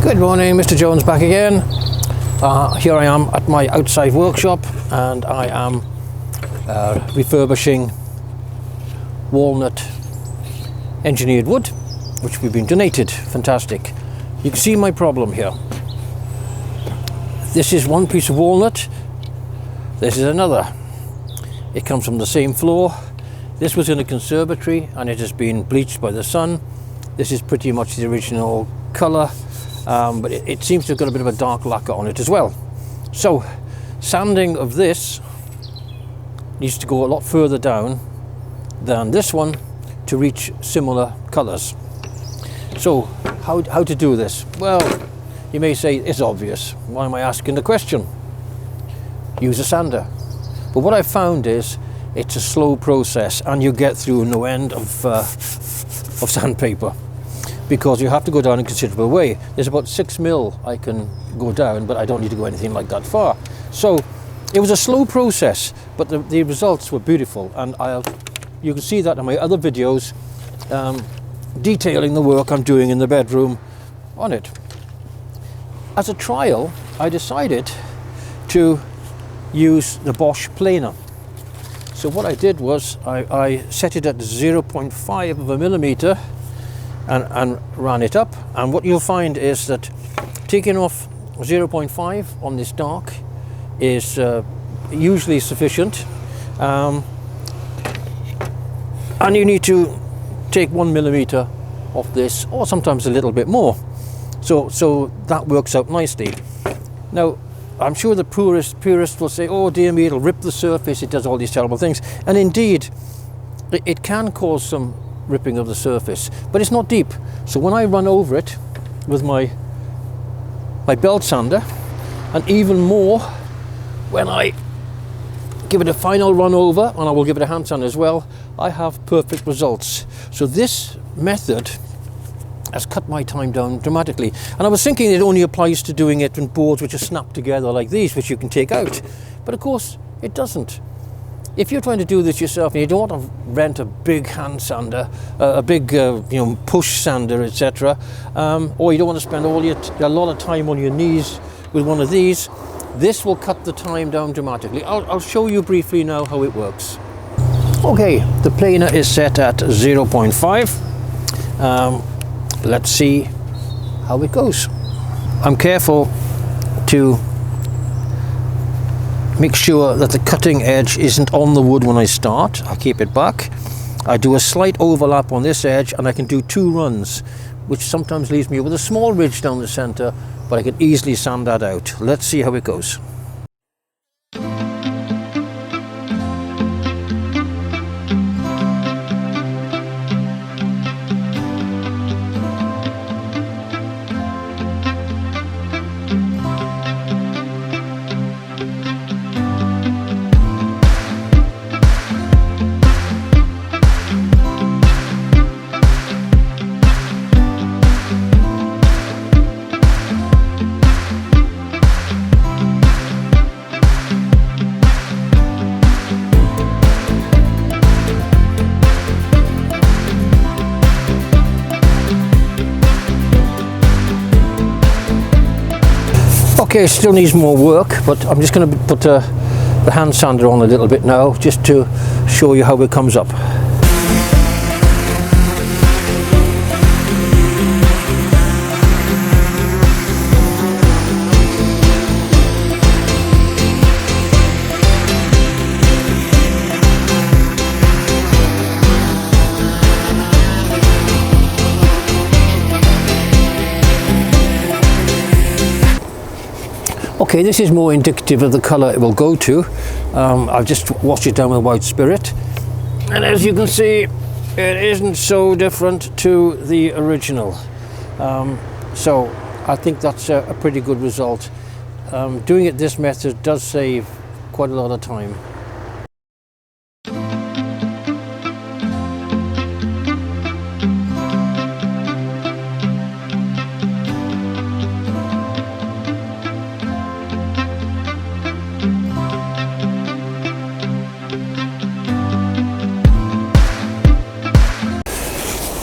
Good morning, Mr. Jones back again. Here I am at my outside workshop, and I am refurbishing walnut engineered wood, which we've been donated. Fantastic. You can see my problem here. This is one piece of walnut. This is another. It comes from the same floor. This was in a conservatory and it has been bleached by the sun. This is pretty much the original colour, but it seems to have got a bit of a dark lacquer on it as well. So sanding of this needs to go a lot further down than this one to reach similar colours. So how to do this? Well, you may say it's obvious. Why am I asking the question? Use a sander. But what I've found is it's a slow process, and you get through no end of sandpaper, because you have to go down a considerable way. There's about 6 mil I can go down, but I don't need to go anything like that far. So it was a slow process, but the results were beautiful, and you can see that in my other videos detailing the work I'm doing in the bedroom on it. As a trial, I decided to use the Bosch planer. So what I did was I set it at 0.5 of a millimeter and ran it up, and what you'll find is that taking off 0.5 on this dark is usually sufficient, and you need to take 1 millimeter off this, or sometimes a little bit more, so that works out nicely. Now I'm sure the purist will say, oh dear me, it'll rip the surface, it does all these terrible things, and indeed it can cause some ripping of the surface, but it's not deep. So when I run over it with my belt sander, and even more when I give it a final run over, and I will give it a hand sander as well, I have perfect results. So this method has cut my time down dramatically. And I was thinking it only applies to doing it in boards which are snapped together like these, which you can take out, but of course it doesn't. If you're trying to do this yourself and you don't want to rent a big hand sander, a big push sander, etc., or you don't want to spend a lot of time on your knees with one of these, this will cut the time down dramatically. I'll show you briefly now how it works. Okay, the planer is set at 0.5. Let's see how it goes. I'm careful to make sure that the cutting edge isn't on the wood when I start. I keep it back. I do a slight overlap on this edge, and I can do 2 runs, which sometimes leaves me with a small ridge down the center, but I can easily sand that out. Let's see how it goes. Okay, still needs more work, but I'm just going to put the hand sander on a little bit now, just to show you how it comes up. Okay, this is more indicative of the colour it will go to. I've just washed it down with white spirit, and as you can see, it isn't so different to the original. So I think that's a pretty good result. Doing it this method does save quite a lot of time.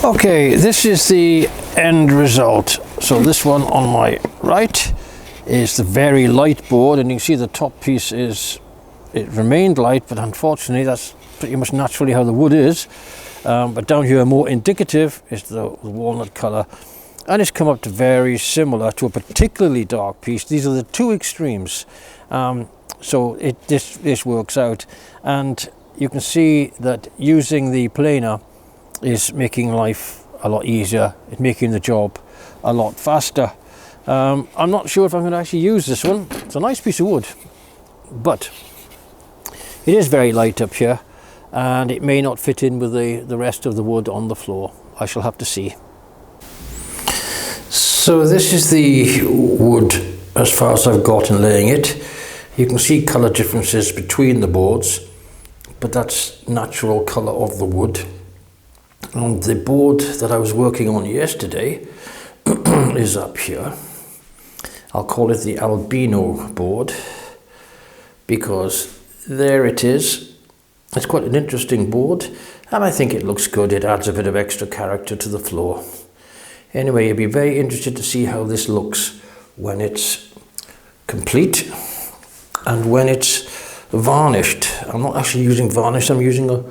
Okay, this is the end result. So this one on my right is the very light board, and you can see the top piece it remained light, but unfortunately that's pretty much naturally how the wood is. But down here, more indicative, is the walnut colour, and it's come up to very similar to a particularly dark piece. These are the two extremes, so this works out, and you can see that using the planer is making life a lot easier. It's making the job a lot faster. I'm not sure if I'm going to actually use this one. It's a nice piece of wood, but it is very light up here, and it may not fit in with the rest of the wood on the floor. I shall have to see. So this is the wood as far as I've got in laying it. You can see colour differences between the boards, but that's natural colour of the wood. And the board that I was working on yesterday is up here. I'll call it the albino board, because there it is. It's quite an interesting board, and I think it looks good. It adds a bit of extra character to the floor. Anyway, you'll be very interested to see how this looks when it's complete and when it's varnished. I'm not actually using varnish, I'm using a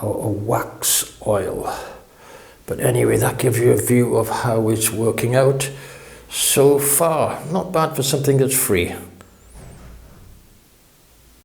wax oil. But anyway, that gives you a view of how it's working out so far. Not bad for something that's free.